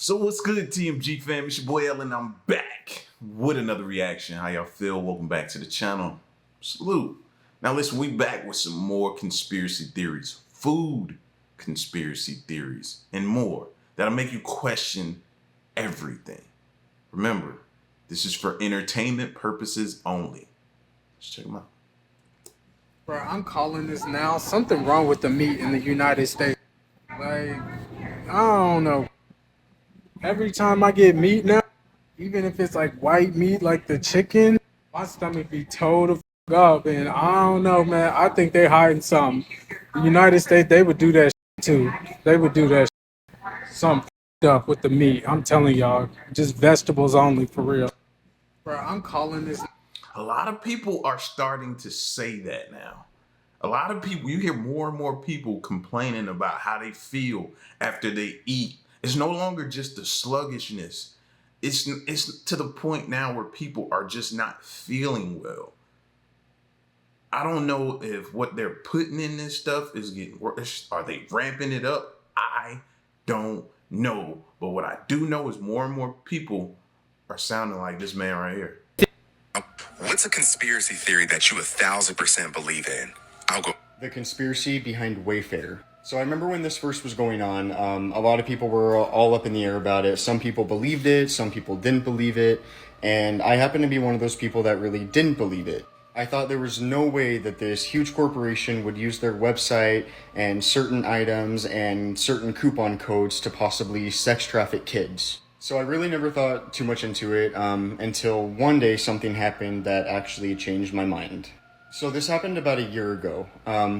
So what's good, TMG fam? It's your boy Ellen. I'm back with another reaction. How y'all feel? Welcome back to the channel. Salute. Now listen, we back with some more conspiracy theories, food conspiracy theories, and more that'll make you question everything. Remember, this is for entertainment purposes only. Let's check them out. Bro, I'm calling this now. Something wrong with the meat in the United States. Like, I don't know. Every time I get meat now, even if it's like white meat, like the chicken, my stomach be toe the f up. And I don't know, man. I think they hiding something. The United States, they would do that too. They would do that something up with the meat. I'm telling y'all, just vegetables only for real. Bro, I'm calling this. A lot of people are starting to say that now. A lot of people, you hear more and more people complaining about how they feel after they eat. It's no longer just the sluggishness. It's to the point now where people are just not feeling well. I don't know if what they're putting in this stuff is getting worse. Are they ramping it up? I don't know. But what I do know is more and more people are sounding like this man right here. What's a conspiracy theory that you 1,000% believe in? I'll go. The conspiracy behind Wayfair. So I remember when this first was going on, a lot of people were all up in the air about it. Some people believed it, some people didn't believe it, and I happen to be one of those people that really didn't believe it. I thought there was no way that this huge corporation would use their website and certain items and certain coupon codes to possibly sex traffic kids. So I really never thought too much into it until one day something happened that actually changed my mind. So this happened about a year ago.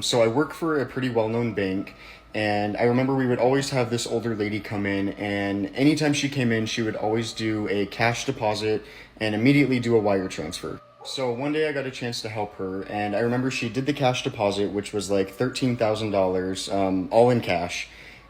So I work for a pretty well-known bank, and I remember we would always have this older lady come in, and anytime she came in, she would always do a cash deposit and immediately do a wire transfer. So one day I got a chance to help her, and I remember she did the cash deposit, which was like $13,000, all in cash,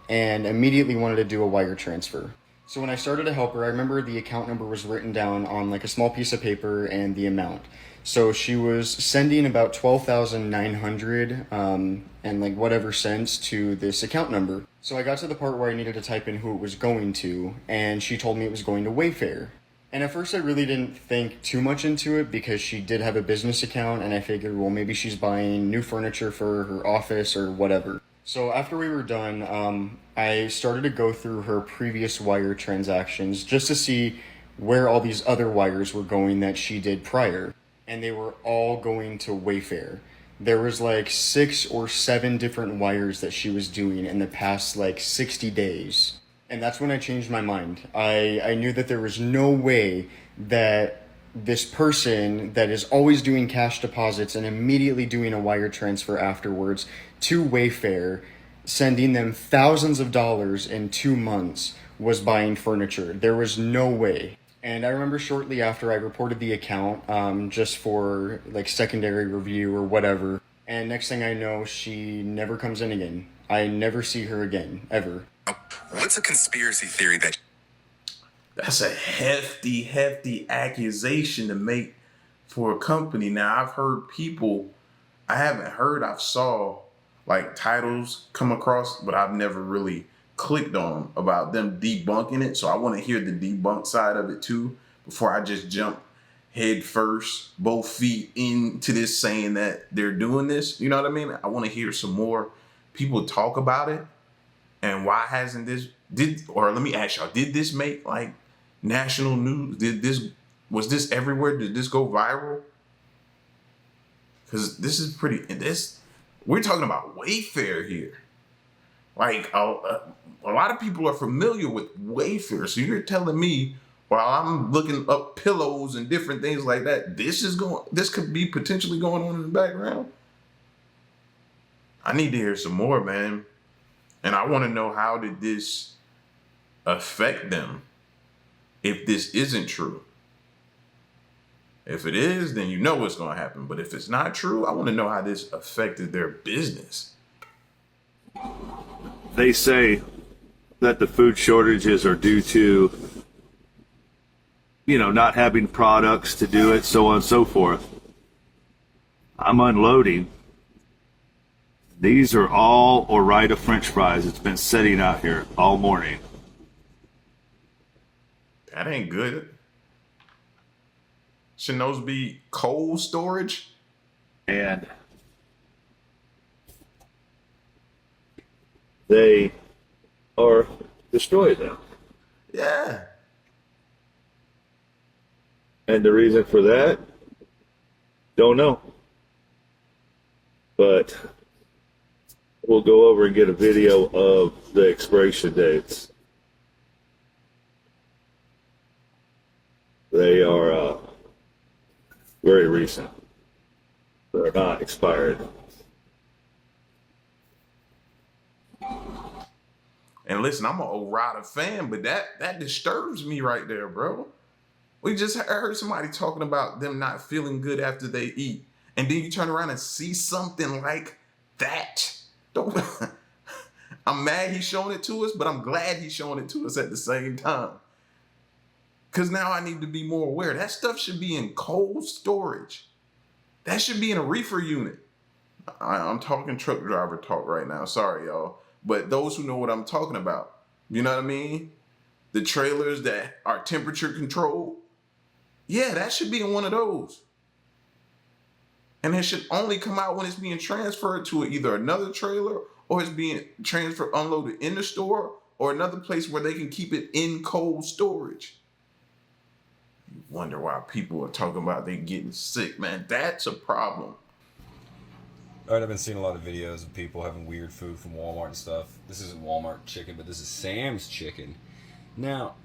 and immediately wanted to do a wire transfer. So when I started to help her, I remember the account number was written down on like a small piece of paper and the amount. So she was sending about 12,900 and like whatever cents to this account number. So I got to the part where I needed to type in who it was going to, and she told me it was going to Wayfair. And at first I really didn't think too much into it because she did have a business account, and I figured, well, maybe she's buying new furniture for her office or whatever. So after we were done, I started to go through her previous wire transactions just to see where all these other wires were going that she did prior. And they were all going to Wayfair. There was like 6 or 7 different wires that she was doing in the past like 60 days. And that's when I changed my mind. I knew that there was no way that this person that is always doing cash deposits and immediately doing a wire transfer afterwards to Wayfair, sending them thousands of dollars in 2 months, was buying furniture. There was no way. And I remember shortly after I reported the account just for like secondary review or whatever. And next thing I know, she never comes in again. I never see her again, ever. What's a conspiracy theory that... That's a hefty accusation to make for a company. Now, I've heard people, I've saw like titles come across, but I've never really clicked on them about them debunking it. So I want to hear the debunk side of it too before I just jump head first, both feet into this saying that they're doing this. You know what I mean? I want to hear some more people talk about it. And why hasn't this let me ask y'all, did this make like national news? Was this everywhere? Did this go viral? Because this is we're talking about Wayfair here. Like a lot of people are familiar with Wayfair. So you're telling me while I'm looking up pillows and different things like that, this could be potentially going on in the background? I need to hear some more, man. And I want to know, how did this affect them if this isn't true? If it is, then you know what's going to happen. But if it's not true, I want to know how this affected their business. They say that the food shortages are due to, not having products to do it, so on and so forth. I'm unloading. These are all Ore-Ida French fries. It's been sitting out here all morning. That ain't good. Shouldn't those be cold storage? And they are destroyed now. Yeah. And the reason for that, don't know. But we'll go over and get a video of the expiration dates. They are very recent. They're not expired. And listen, I'm an O'Reilly fan, but that disturbs me right there, bro. We just heard somebody talking about them not feeling good after they eat. And then you turn around and see something like that. Don't I'm mad he's showing it to us, but I'm glad he's showing it to us at the same time. Because now I need to be more aware. That stuff should be in cold storage. That should be in a reefer unit. I'm talking truck driver talk right now. Sorry, y'all. But those who know what I'm talking about, you know what I mean? The trailers that are temperature controlled. Yeah, that should be in one of those. And it should only come out when it's being transferred to either another trailer or it's being transferred, unloaded in the store or another place where they can keep it in cold storage. You wonder why people are talking about they getting sick, man. That's a problem. Alright, I've been seeing a lot of videos of people having weird food from Walmart and stuff. This isn't Walmart chicken, but this is Sam's chicken. Now,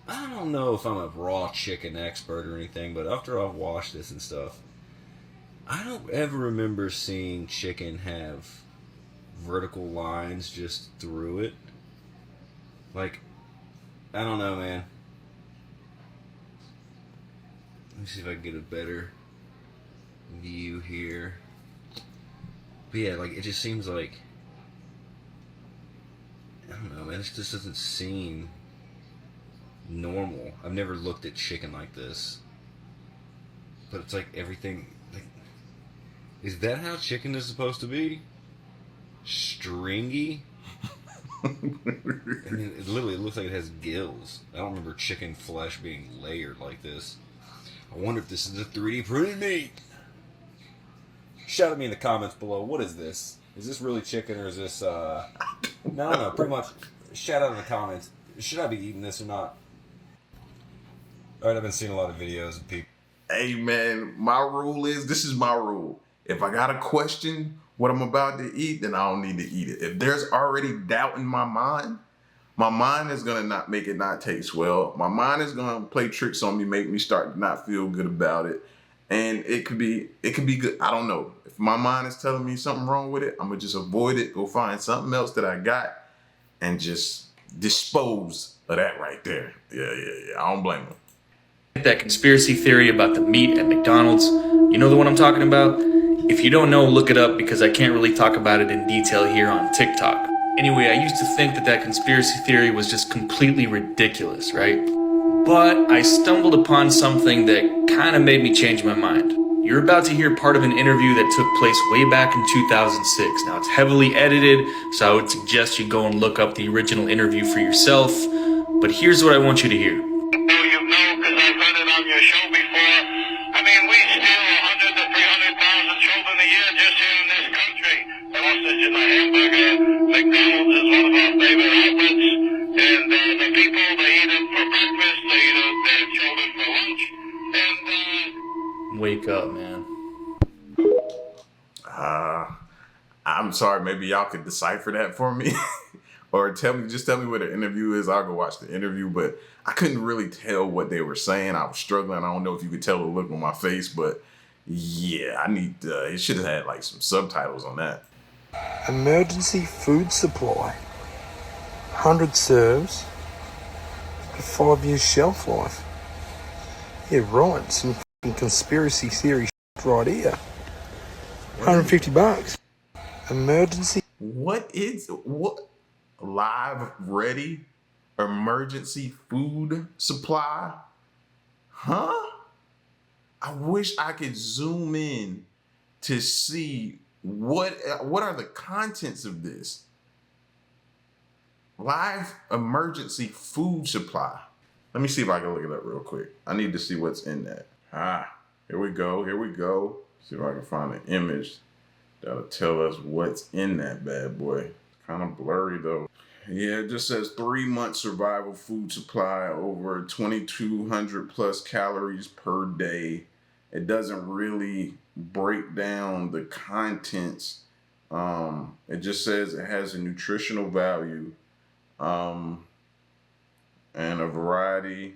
I don't know if I'm a raw chicken expert or anything, but after I've washed this and stuff, I don't ever remember seeing chicken have vertical lines just through it. Like, I don't know, man. Let me see if I can get a better view here. But yeah, like, it just seems like, I don't know, man, this just doesn't seem normal. I've never looked at chicken like this. But it's like everything, like, is that how chicken is supposed to be? Stringy? I mean, it literally looks like it has gills. I don't remember chicken flesh being layered like this. I wonder if this is a 3D printed meat. Shout at me in the comments below. What is this? Is this really chicken or is this, no, pretty much. Shout out in the comments. Should I be eating this or not? Alright, I've been seeing a lot of videos of people. Hey, man, my rule is, this is my rule. If I got to question what I'm about to eat, then I don't need to eat it. If there's already doubt in my mind is going to not make it not taste well. My mind is going to play tricks on me, make me start to not feel good about it. And it could be good. I don't know. If my mind is telling me something wrong with it, I'm going to just avoid it, go find something else that I got, and just dispose of that right there. Yeah. I don't blame them. That conspiracy theory about the meat at McDonald's, you know the one I'm talking about? If you don't know, look it up because I can't really talk about it in detail here on TikTok. Anyway, I used to think that conspiracy theory was just completely ridiculous, right? But I stumbled upon something that kind of made me change my mind. You're about to hear part of an interview that took place way back in 2006. Now, it's heavily edited, so I would suggest you go and look up the original interview for yourself. But here's what I want you to hear. Your show before. I mean, we steal 100 to 300,000 children a year just here in this country. Sausage and a hamburger. McDonald's is one of our favorite outlets. And the people, they eat it for breakfast, they eat it their children for lunch. And wake up, man. I'm sorry, maybe y'all could decipher that for me. Or just tell me what the interview is. I'll go watch the interview, but I couldn't really tell what they were saying. I was struggling. I don't know if you could tell the look on my face, but yeah, it should have had like some subtitles on that. Emergency food supply. 100 serves. 5 years shelf life. Yeah, right. Some conspiracy theory right here. $150. Emergency. What? Live ready emergency food supply? Huh? I wish I could zoom in to see what are the contents of this. Live emergency food supply. Let me see if I can look it up real quick. I need to see what's in that. Here we go. Here we go. See if I can find an image that'll tell us what's in that bad boy. Kind of blurry though. Yeah, it just says 3-month survival food supply, over 2,200 plus calories per day. It doesn't really break down the contents. It just says it has a nutritional value, and a variety,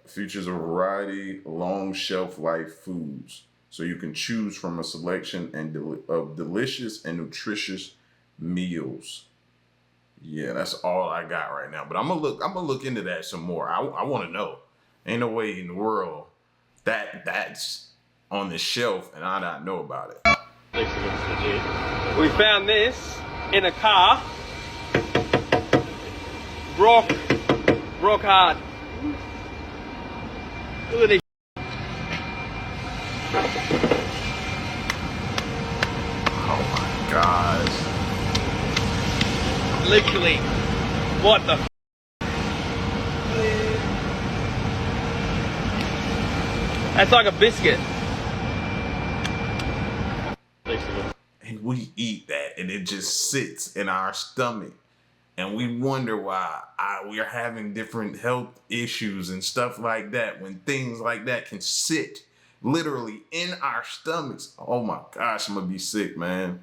features a variety long shelf life foods. So you can choose from a selection of delicious and nutritious meals. Yeah, that's all I got right now. But I'm gonna look into that some more. I want to know. Ain't no way in the world that's on the shelf and I not know about it. We found this in a car. Rock hard. Look at this. Oh my gosh. Literally, what the That's like a biscuit. And we eat that and it just sits in our stomach. And we wonder why we are having different health issues and stuff like that when things like that can sit literally in our stomachs. Oh my gosh, I'm gonna be sick, man.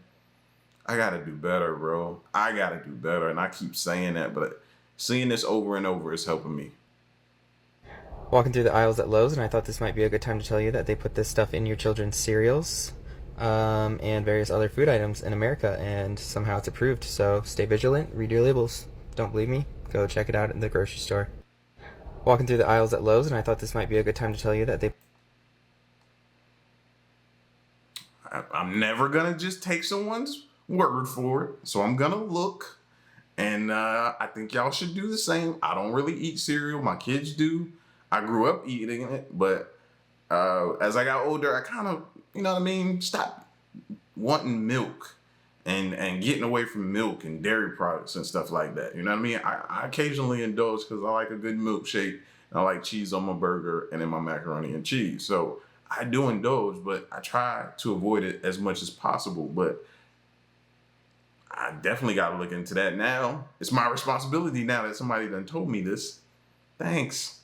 I gotta do better, bro. I gotta do better. And I keep saying that, but seeing this over and over is helping me. Walking through the aisles at Lowe's, and I thought this might be a good time to tell you that they put this stuff in your children's cereals and various other food items in America, and somehow it's approved. So stay vigilant, read your labels. Don't believe me? Go check it out in the grocery store. Walking through the aisles at Lowe's, and I thought this might be a good time to tell you that they... I'm never gonna just take someone's word for it, so I'm gonna look, and I think y'all should do the same. I don't really eat cereal. My kids do. I grew up eating it, but as I got older, I kind of, you know what I mean, stopped wanting milk and getting away from milk and dairy products and stuff like that. You know what I mean? I occasionally indulge because I like a good milkshake. I like cheese on my burger and in my macaroni and cheese. So I do indulge, but I try to avoid it as much as possible. But I definitely got to look into that now. It's my responsibility now that somebody done told me this. Thanks.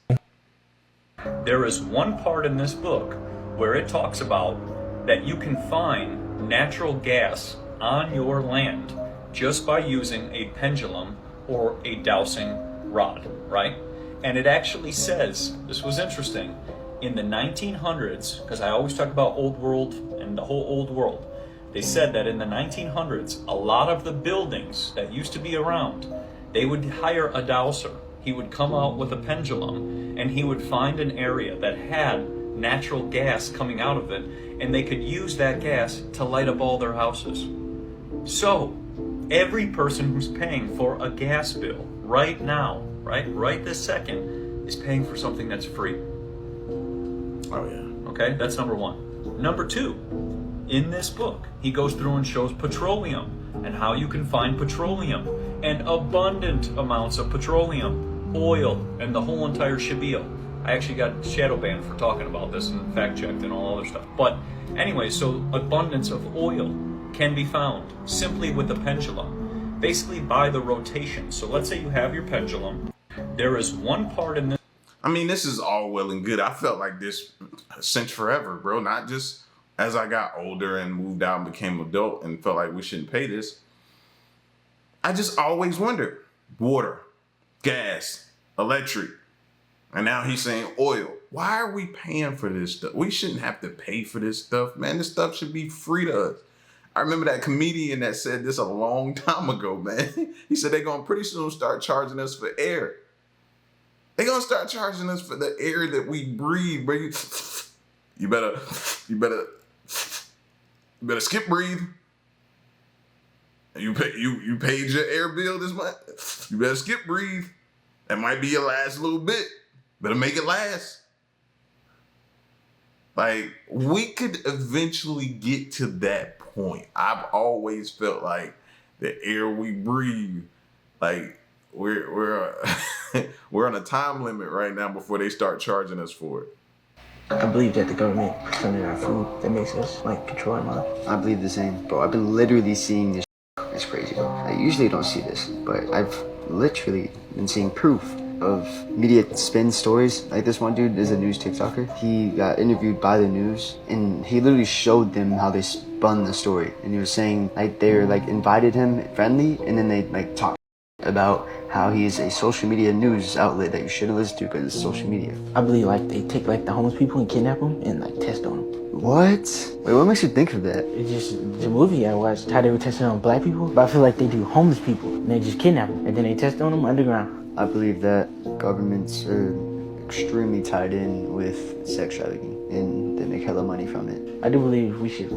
There is one part in this book where it talks about that you can find natural gas on your land just by using a pendulum or a dowsing rod, right? And it actually says, this was interesting, in the 1900s, because I always talk about old world and the whole old world, they said that in the 1900s, a lot of the buildings that used to be around, they would hire a dowser. He would come out with a pendulum and he would find an area that had natural gas coming out of it, and they could use that gas to light up all their houses. So every person who's paying for a gas bill right now, right this second, is paying for something that's free. Oh yeah. Okay, that's number one. Number two, in this book, he goes through and shows petroleum and how you can find petroleum and abundant amounts of petroleum, oil, and the whole entire shabeel. I actually got shadow banned for talking about this and fact checked and all other stuff. But anyway, so abundance of oil can be found simply with a pendulum, basically by the rotation. So let's say you have your pendulum. There is one part in this. I mean, this is all well and good. I felt like this since forever, bro. Not just as I got older and moved out and became adult and felt like we shouldn't pay this. I just always wondered, water, gas, electric, and now he's saying oil. Why are we paying for this stuff? We shouldn't have to pay for this stuff, man. This stuff should be free to us. I remember that comedian that said this a long time ago, man. He said they're going to pretty soon start charging us for air. They're going to start charging us for the air that we breathe, bro. You better skip breathe. You paid your air bill this month. You better skip breathe. That might be your last little bit. Better make it last. Like, we could eventually get to that point. I've always felt like the air we breathe, like we're We're on a time limit right now before they start charging us for it. I believe that the government puts something in our food that makes us like control our mind. I believe the same, bro. I've been literally seeing this. It's crazy, bro. I usually don't see this, but I've literally been seeing proof of media spin stories. Like this one dude is a news TikToker. He got interviewed by the news, and he literally showed them how they spun the story. And he was saying like they're like invited him friendly, and then they like talk about how he's a social media news outlet that you shouldn't listen to because it's social media. I believe like they take like the homeless people and kidnap them and like test on them. What? Wait, what makes you think of that? It's just the movie I watched, how they were testing on black people. But I feel like they do homeless people and they just kidnap them and then they test on them underground. I believe that governments are extremely tied in with sex trafficking and they make hella money from it. I do believe we should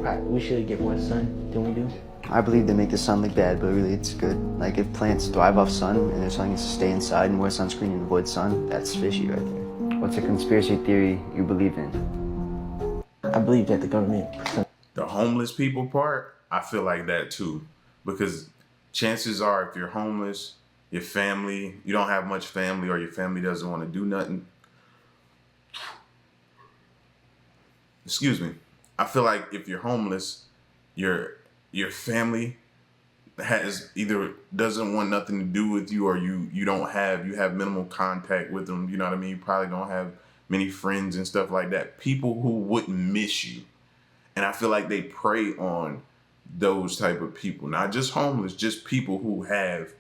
get more sun than we do. I believe they make the sun look bad, but really it's good. Like if plants thrive off sun and they're telling us to stay inside and wear sunscreen and avoid sun, that's fishy right there. What's a conspiracy theory you believe in? I believe that the government... The homeless people part, I feel like that too. Because chances are if you're homeless, your family, you don't have much family or your family doesn't want to do nothing. Excuse me. I feel like if you're homeless, your family has either doesn't want nothing to do with you or you have minimal contact with them. You know what I mean? You probably don't have many friends and stuff like that. People who wouldn't miss you. And I feel like they prey on those type of people, not just homeless, just people who have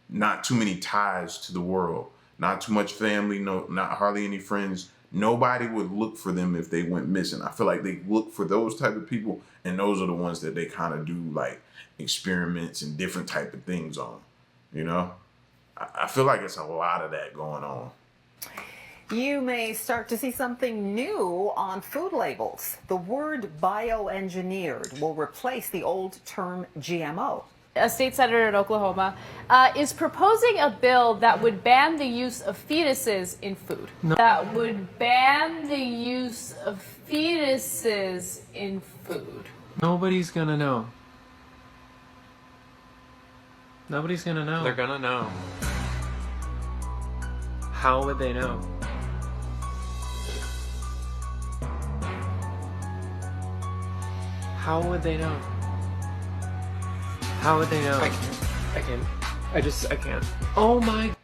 not too many ties to the world, not too much family, not hardly any friends. Nobody would look for them if they went missing. I feel like they look for those type of people, and those are the ones that they kind of do like experiments and different type of things on, you know? I feel like it's a lot of that going on. You may start to see something new on food labels. The word bioengineered will replace the old term GMO. A state senator in Oklahoma is proposing a bill that would ban the use of fetuses in food. That would ban the use of fetuses in food. Nobody's gonna know. Nobody's gonna know. They're gonna know. How would they know? How would they know? How would they know? I can't. Oh my.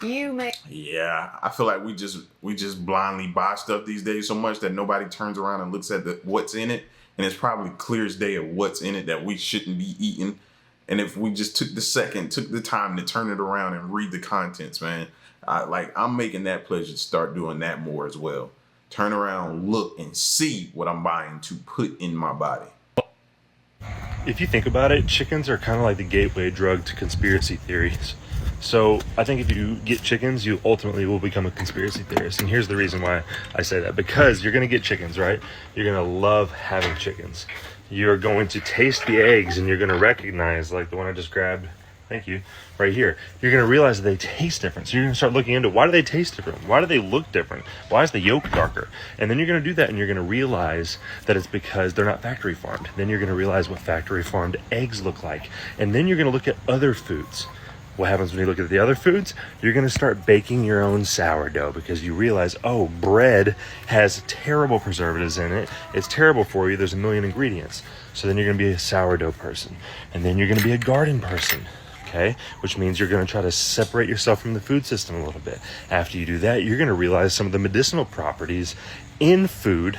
You may. Yeah, I feel like we just blindly buy stuff these days so much that nobody turns around and looks at what's in it, and it's probably clear as day of what's in it that we shouldn't be eating. And if we just took the time to turn it around and read the contents, man, I'm making that pledge to start doing that more as well. Turn around, look, and see what I'm buying to put in my body. If you think about it, chickens are kind of like the gateway drug to conspiracy theories. So I think if you get chickens, you ultimately will become a conspiracy theorist. And here's the reason why I say that. Because you're going to get chickens, right? You're going to love having chickens. You're going to taste the eggs and you're going to recognize, like the one I just grabbed, thank you, right here. You're going to realize that they taste different. So you're going to start looking into, why do they taste different? Why do they look different? Why is the yolk darker? And then you're going to do that and you're going to realize that it's because they're not factory farmed. Then you're going to realize what factory farmed eggs look like. And then you're going to look at other foods. What happens when you look at the other foods? You're going to start baking your own sourdough because you realize, oh, bread has terrible preservatives in it. It's terrible for you. There's a million ingredients. So then you're going to be a sourdough person. And then you're going to be a garden person. Okay, which means you're going to try to separate yourself from the food system a little bit. After you do that, you're going to realize some of the medicinal properties in food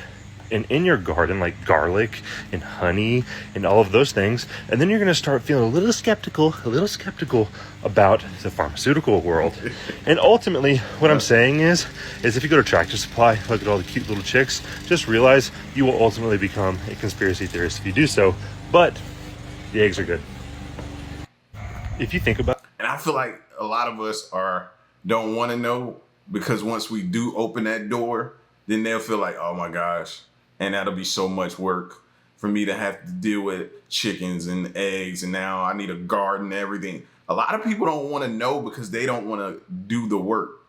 and in your garden, like garlic and honey and all of those things. And then you're going to start feeling a little skeptical about the pharmaceutical world. And ultimately, what I'm saying is if you go to Tractor Supply, look at all the cute little chicks, just realize you will ultimately become a conspiracy theorist if you do so. But the eggs are good. If you think about it. And I feel like a lot of us don't want to know, because once we do open that door, then they'll feel like, oh my gosh, and that'll be so much work for me to have to deal with chickens and eggs, and now I need a garden and everything. A lot of people don't want to know because they don't want to do the work.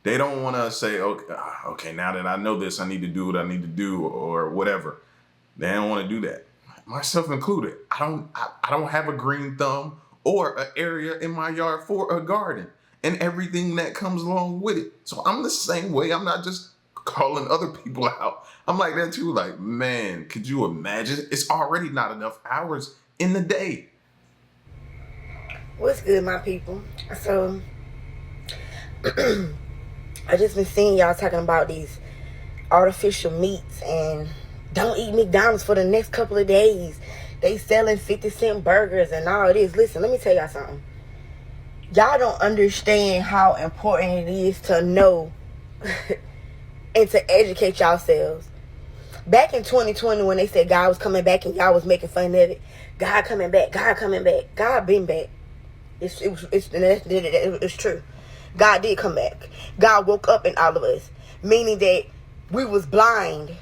They don't want to say, okay, now that I know this, I need to do what I need to do or whatever. They don't want to do that. Myself included. I don't have a green thumb or an area in my yard for a garden. and everything that comes along with it. So I'm the same way. I'm not just calling other people out. I'm like that too. Like, man, could you imagine? It's already not enough hours in the day. What's good, my people? So, I just been seeing y'all talking about these artificial meats and don't eat McDonald's for the next couple of days. They selling 50-cent burgers and all this. Listen, let me tell y'all something. Y'all don't understand how important it is to know and to educate yourselves. Back in 2020 when they said God was coming back and y'all was making fun of it. God coming back. God coming back. God been back. It's true. God did come back. God woke up in all of us, meaning that we was blind,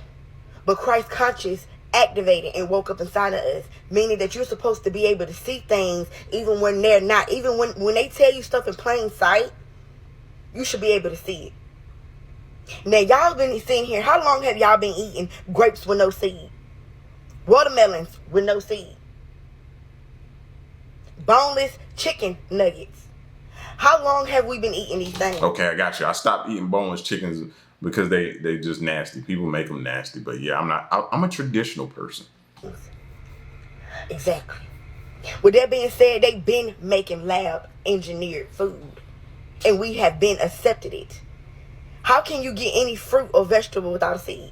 but Christ conscious activated and woke up inside of us, meaning that you're supposed to be able to see things even when they're not. Even when they tell you stuff in plain sight, you should be able to see it. Now, y'all been sitting here. How long have y'all been eating grapes with no seed? Watermelons with no seed? Boneless chicken nuggets. How long have we been eating these things? Okay, I got you. I stopped eating boneless chickens because they just nasty. People make them nasty. But yeah, I'm a traditional person. Exactly. With that being said, they've been making lab engineered food, and we have been accepted it. How can you get any fruit or vegetable without a seed?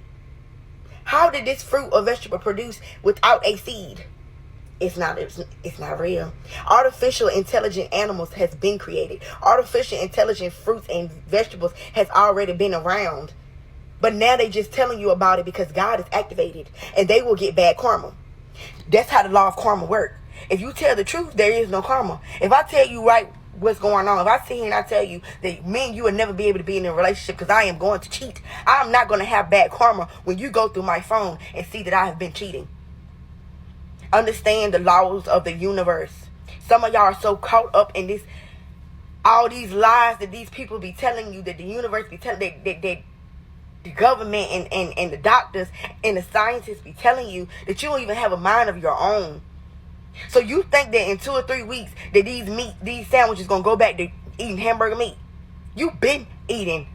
How did this fruit or vegetable produce without a seed? It's not real. Artificial intelligent animals has been created. Artificial intelligent fruits and vegetables has already been around. But now they just telling you about it because God is activated and they will get bad karma. That's how the law of karma works. If you tell the truth, there is no karma. If I tell you right what's going on, if I sit here and I tell you that me and you will never be able to be in a relationship because I am going to cheat, I'm not going to have bad karma when you go through my phone and see that I have been cheating. Understand the laws of the universe. Some of y'all are so caught up in all these lies that these people be telling you, that the universe be telling, that the government and the doctors and the scientists be telling you, that you don't even have a mind of your own. So you think that in 2 or 3 weeks that these sandwiches gonna go back to eating hamburger meat? You've been eating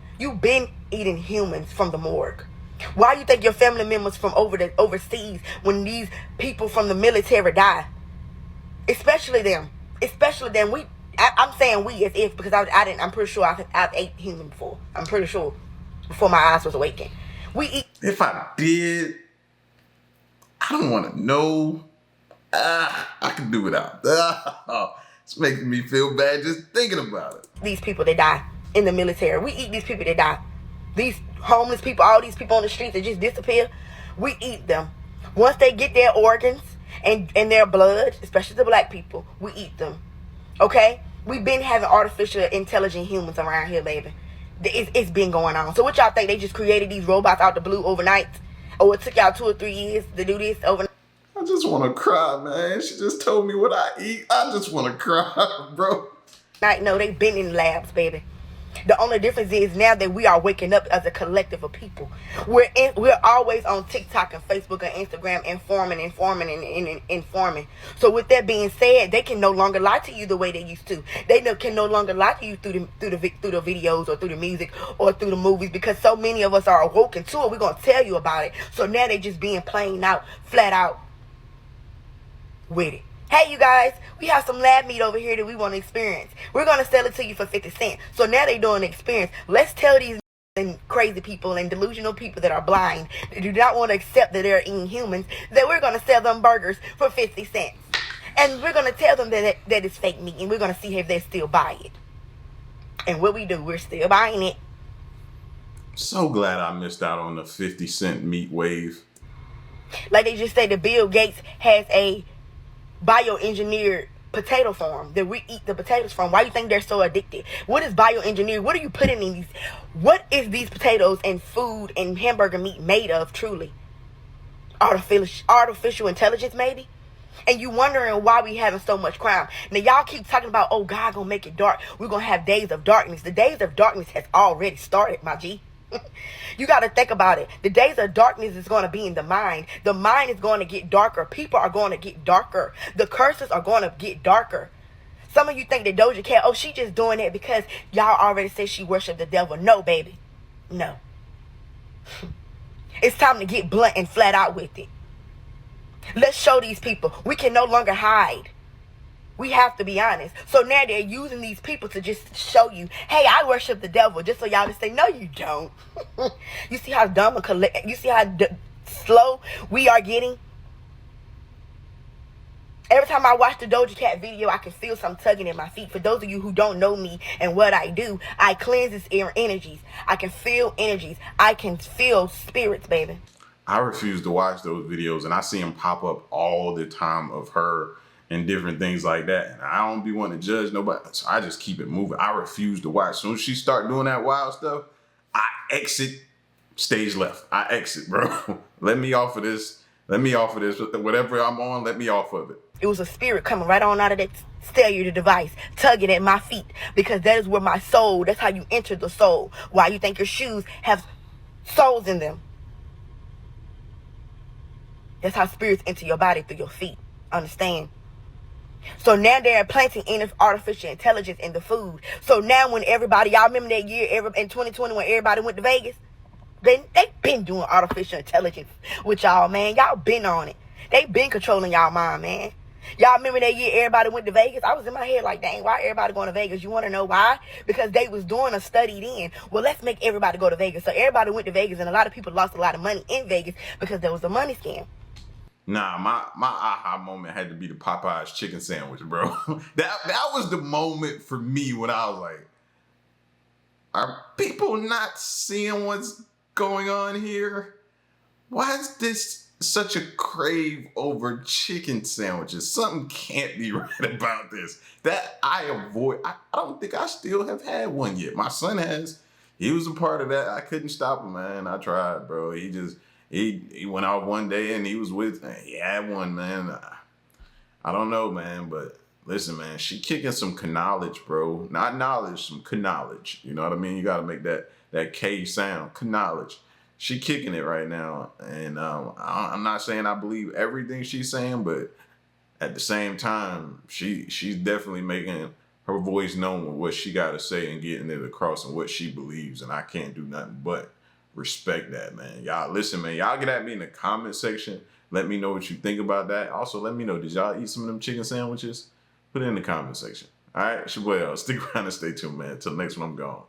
humans from the morgue. Why you think your family members from overseas, when these people from the military die, especially them, I'm saying we as if, because I'm pretty sure I've ate human before. I'm pretty sure before my eyes was awakened. We eat. If I did, I don't want to know. I can do without. It's making me feel bad just thinking about it. These people that die in the military, we eat these people that die. These homeless people, all these people on the streets that just disappear, we eat them. Once they get their organs and their blood, especially the black people, we eat them. Okay? We've been having artificial intelligent humans around here, baby. It's been going on. So what y'all think? They just created these robots out the blue overnight? Or it took y'all 2 or 3 years to do this overnight? I just want to cry, man. She just told me what I eat. I just want to cry, bro. No, they've been in labs, baby. The only difference is now that we are waking up as a collective of people. We're always on TikTok and Facebook and Instagram informing. So with that being said, they can no longer lie to you the way they used to. They can no longer lie to you through the videos or through the music or through the movies, because so many of us are awoken to it. We're gonna tell you about it. So now they just being flat out with it. Hey, you guys, we have some lab meat over here that we want to experience. We're going to sell it to you for 50 cents. So now they're doing the experience. Let's tell these and crazy people and delusional people that are blind, that do not want to accept that they're eating humans, that we're going to sell them burgers for 50 cents. And we're going to tell them that it's fake meat, and we're going to see if they still buy it. And what we do, we're still buying it. So glad I missed out on the 50-cent meat wave. Like they just say, that Bill Gates has a bioengineered potato farm that we eat the potatoes from. Why do you think they're so addicted? What is bioengineered? What are you putting in these? What is these potatoes and food and hamburger meat made of, truly? Artificial intelligence, maybe? And you wondering why we having so much crime. Now y'all keep talking about, oh, God gonna make it dark. We're gonna have days of darkness. The days of darkness has already started, my G. You got to think about it. The days of darkness is going to be in the mind. The mind is going to get darker. People are going to get darker. The curses are going to get darker. Some of you think that Doja Cat, oh, she just doing it because y'all already said she worshiped the devil. No, baby. No. It's time to get blunt and flat out with it. Let's show these people we can no longer hide. We have to be honest. So now they're using these people to just show you, hey, I worship the devil, just so y'all can say, no, you don't. You see how dumb and you see how slow we are getting? Every time I watch the Doja Cat video, I can feel some tugging in my feet. For those of you who don't know me and what I do, I cleanse this air energies. I can feel energies. I can feel spirits, baby. I refuse to watch those videos, and I see them pop up all the time of her and different things like that. And I don't be wanting to judge nobody, so I just keep it moving. I refuse to watch. As soon as she start doing that wild stuff, I exit stage left. I exit, bro. Let me off of this. Let me off of this. Whatever I'm on, let me off of it. It was a spirit coming right on out of that cellular device, tugging at my feet, because that is where my soul, that's how you enter the soul. Why you think your shoes have souls in them? That's how spirits enter your body, through your feet. Understand? So now they're planting in artificial intelligence in the food. So now when everybody, y'all remember that year in 2020 when everybody went to Vegas? They been doing artificial intelligence with y'all, man. Y'all been on it. They been controlling y'all mind, man. Y'all remember that year everybody went to Vegas? I was in my head like, dang, why everybody going to Vegas? You want to know why? Because they was doing a study then. Well, let's make everybody go to Vegas. So everybody went to Vegas, and a lot of people lost a lot of money in Vegas because there was a money scam. Nah, my aha moment had to be the Popeyes chicken sandwich, bro. that was the moment for me when I was like, are people not seeing what's going on here? Why is this such a crave over chicken sandwiches? Something can't be right about this. That I avoid. I don't think I still have had one yet. My son has. He was a part of that. I couldn't stop him, man. I tried, bro. He went out one day and he was with, he had one, man. I don't know, man, but listen, man, she kicking some knowledge, bro. Not knowledge, some knowledge. You know what I mean? You got to make that K sound, knowledge. She kicking it right now. And I'm not saying I believe everything she's saying, but at the same time, she's definitely making her voice known with what she got to say and getting it across and what she believes. And I can't do nothing but respect that, man. Y'all listen, man. Y'all get at me in the comment section. Let me know what you think about that. Also, let me know, did y'all eat some of them chicken sandwiches? Put it in the comment section. All right, it's your boy. Stick around and stay tuned, man. Until next one, I'm gone.